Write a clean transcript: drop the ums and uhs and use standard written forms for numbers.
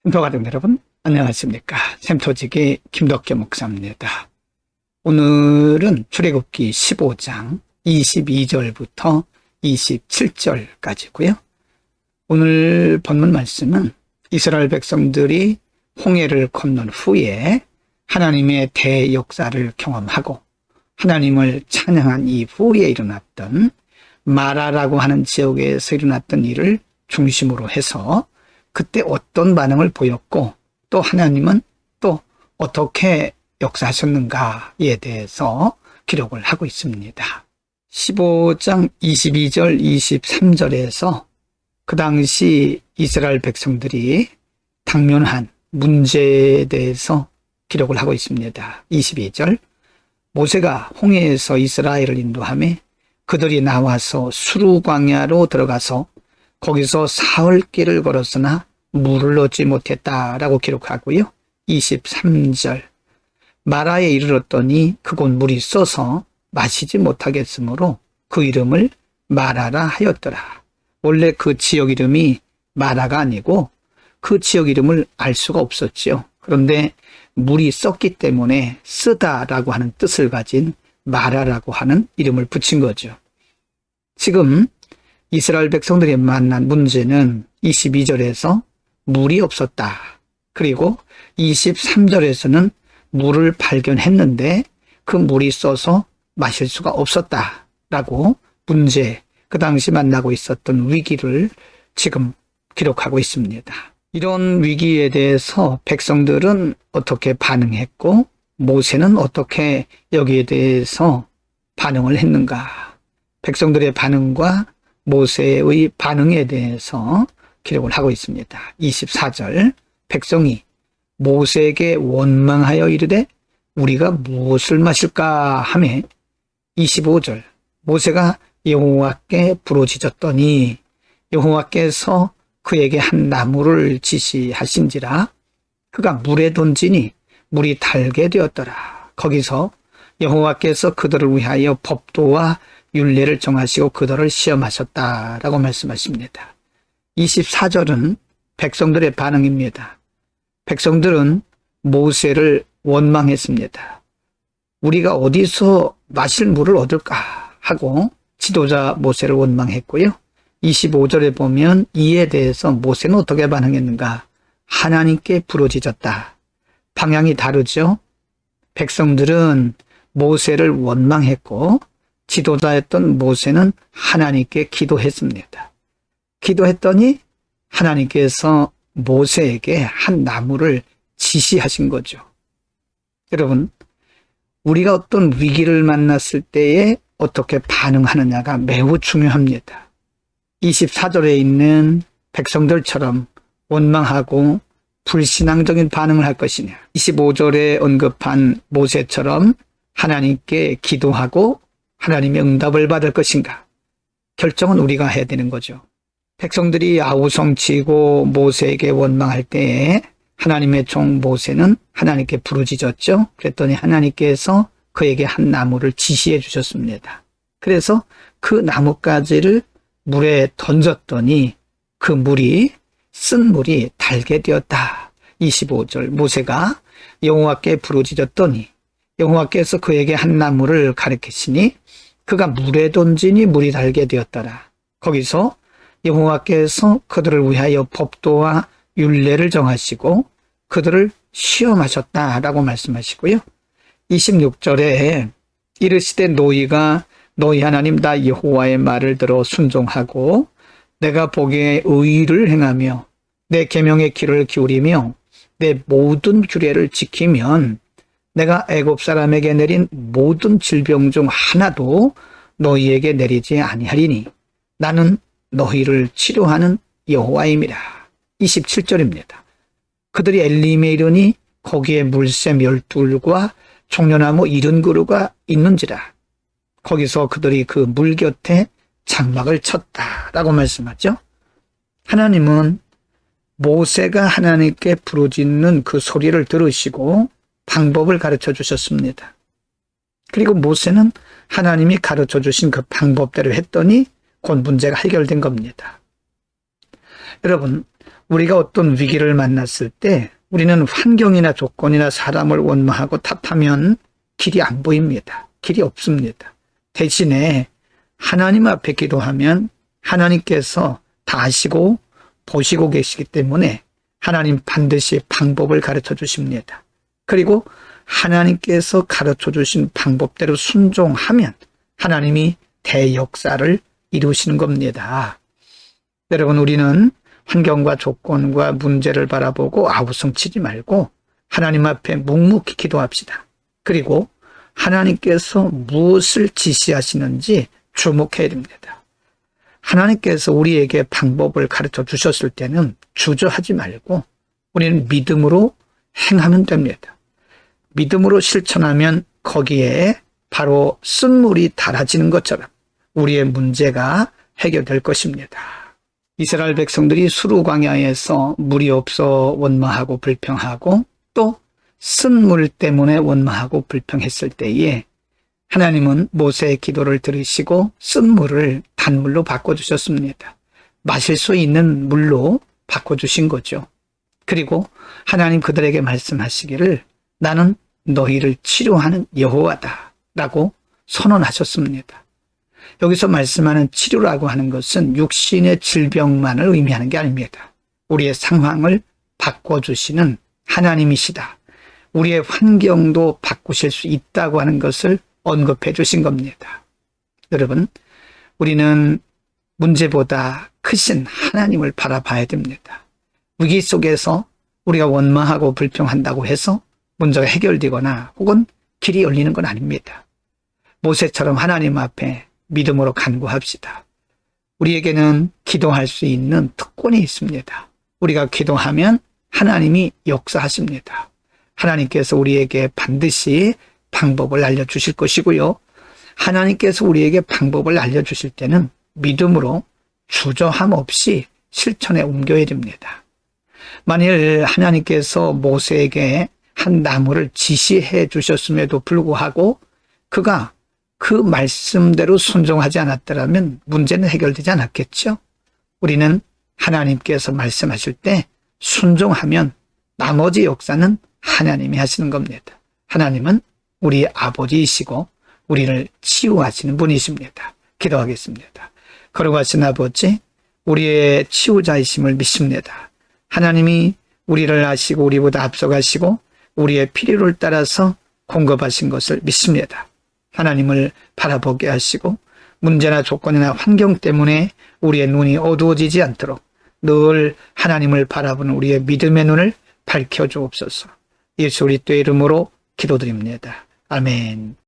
성도가족 여러분, 안녕하십니까. 샘터지기 김덕계 목사입니다. 오늘은 출애굽기 15장 22절부터 27절까지고요. 오늘 본문 말씀은 이스라엘 백성들이 홍해를 건넌 후에 하나님의 대역사를 경험하고 하나님을 찬양한 이후에 일어났던 마라라고 하는 지역에서 일어났던 일을 중심으로 해서 그때 어떤 반응을 보였고 또 하나님은 또 어떻게 역사하셨는가에 대해서 기록을 하고 있습니다. 15장 22절 23절에서 그 당시 이스라엘 백성들이 당면한 문제에 대해서 기록을 하고 있습니다. 22절 모세가 홍해에서 이스라엘을 인도하며 그들이 나와서 수르 광야로 들어가서 거기서 사흘 길을 걸었으나 물을 얻지 못했다라고 기록하고요. 23절 마라에 이르렀더니 그곳 물이 써서 마시지 못하겠으므로 그 이름을 마라라 하였더라. 원래 그 지역 이름이 마라가 아니고 그 지역 이름을 알 수가 없었죠. 그런데 물이 썼기 때문에 쓰다라고 하는 뜻을 가진 마라라고 하는 이름을 붙인 거죠. 지금 이스라엘 백성들이 만난 문제는 22절에서 물이 없었다. 그리고 23절에서는 물을 발견했는데 그 물이 써서 마실 수가 없었다라고 문제, 그 당시 만나고 있었던 위기를 지금 기록하고 있습니다. 이런 위기에 대해서 백성들은 어떻게 반응했고 모세는 어떻게 여기에 대해서 반응을 했는가? 백성들의 반응과 모세의 반응에 대해서 기록을 하고 있습니다. 24절 백성이 모세에게 원망하여 이르되 우리가 무엇을 마실까 하매 25절 모세가 여호와께 부르짖었더니 여호와께서 그에게 한 나무를 지시하신지라 그가 물에 던지니 물이 달게 되었더라. 거기서 여호와께서 그들을 위하여 법도와 율례를 정하시고 그들을 시험하셨다라고 말씀하십니다. 24절은 백성들의 반응입니다. 백성들은 모세를 원망했습니다. 우리가 어디서 마실 물을 얻을까 하고 지도자 모세를 원망했고요. 25절에 보면 이에 대해서 모세는 어떻게 반응했는가? 하나님께 부르짖었다. 방향이 다르죠. 백성들은 모세를 원망했고 지도자였던 모세는 하나님께 기도했습니다. 기도했더니 하나님께서 모세에게 한 나무를 지시하신 거죠. 여러분, 우리가 어떤 위기를 만났을 때에 어떻게 반응하느냐가 매우 중요합니다. 24절에 있는 백성들처럼 원망하고 불신앙적인 반응을 할 것이냐, 25절에 언급한 모세처럼 하나님께 기도하고 하나님의 응답을 받을 것인가, 결정은 우리가 해야 되는 거죠. 백성들이 아우성치고 모세에게 원망할 때에 하나님의 종 모세는 하나님께 부르짖었죠. 그랬더니 하나님께서 그에게 한 나무를 지시해 주셨습니다. 그래서 그 나뭇가지를 물에 던졌더니 그 물이 쓴 물이 달게 되었다. 25절 모세가 여호와께 부르짖었더니 여호와께서 그에게 한 나무를 가리키시니 그가 물에 던지니 물이 달게 되었더라. 거기서 여호와께서 그들을 위하여 법도와 율례를 정하시고 그들을 시험하셨다라고 말씀하시고요. 26절에 이르시되 너희가 너희 하나님 나 여호와의 말을 들어 순종하고 내가 보기에 의를 행하며 내 계명의 귀를 기울이며 내 모든 규례를 지키면 내가 애굽 사람에게 내린 모든 질병 중 하나도 너희에게 내리지 아니하리니 나는 너희를 치료하는 여호와임이라. 27절입니다. 그들이 엘림에 이르니 거기에 물샘 12굴과 종려나무 70그루가 있는지라. 거기서 그들이 그 물 곁에 장막을 쳤다라고 말씀하죠. 하나님은 모세가 하나님께 부르짖는 그 소리를 들으시고 방법을 가르쳐 주셨습니다. 그리고 모세는 하나님이 가르쳐 주신 그 방법대로 했더니 곧 문제가 해결된 겁니다. 여러분, 우리가 어떤 위기를 만났을 때 우리는 환경이나 조건이나 사람을 원망하고 탓하면 길이 안 보입니다. 길이 없습니다. 대신에 하나님 앞에 기도하면 하나님께서 다 아시고 보시고 계시기 때문에 하나님 반드시 방법을 가르쳐 주십니다. 그리고 하나님께서 가르쳐 주신 방법대로 순종하면 하나님이 대역사를 이루시는 겁니다. 여러분, 우리는 환경과 조건과 문제를 바라보고 아우성치지 말고 하나님 앞에 묵묵히 기도합시다. 그리고 하나님께서 무엇을 지시하시는지 주목해야 됩니다. 하나님께서 우리에게 방법을 가르쳐 주셨을 때는 주저하지 말고 우리는 믿음으로 행하면 됩니다. 믿음으로 실천하면 거기에 바로 쓴물이 달아지는 것처럼 우리의 문제가 해결될 것입니다. 이스라엘 백성들이 수르 광야에서 물이 없어 원망하고 불평하고 또 쓴물 때문에 원망하고 불평했을 때에 하나님은 모세의 기도를 들으시고 쓴물을 단물로 바꿔주셨습니다. 마실 수 있는 물로 바꿔주신 거죠. 그리고 하나님 그들에게 말씀하시기를 나는 너희를 치료하는 여호와다 라고 선언하셨습니다. 여기서 말씀하는 치료라고 하는 것은 육신의 질병만을 의미하는 게 아닙니다. 우리의 상황을 바꿔주시는 하나님이시다. 우리의 환경도 바꾸실 수 있다고 하는 것을 언급해 주신 겁니다. 여러분, 우리는 문제보다 크신 하나님을 바라봐야 됩니다. 위기 속에서 우리가 원망하고 불평한다고 해서 문제가 해결되거나 혹은 길이 열리는 건 아닙니다. 모세처럼 하나님 앞에 믿음으로 간구합시다. 우리에게는 기도할 수 있는 특권이 있습니다. 우리가 기도하면 하나님이 역사하십니다. 하나님께서 우리에게 반드시 방법을 알려주실 것이고요. 하나님께서 우리에게 방법을 알려주실 때는 믿음으로 주저함 없이 실천에 옮겨야 됩니다. 만일 하나님께서 모세에게 한 나무를 지시해 주셨음에도 불구하고 그가 그 말씀대로 순종하지 않았더라면 문제는 해결되지 않았겠죠. 우리는 하나님께서 말씀하실 때 순종하면 나머지 역사는 하나님이 하시는 겁니다. 하나님은 우리 아버지이시고 우리를 치유하시는 분이십니다. 기도하겠습니다. 거룩하신 아버지, 우리의 치유자이심을 믿습니다. 하나님이 우리를 아시고 우리보다 앞서가시고 우리의 필요를 따라서 공급하신 것을 믿습니다. 하나님을 바라보게 하시고 문제나 조건이나 환경 때문에 우리의 눈이 어두워지지 않도록 늘 하나님을 바라보는 우리의 믿음의 눈을 밝혀주옵소서. 예수 그리스도의 이름으로 기도드립니다. 아멘.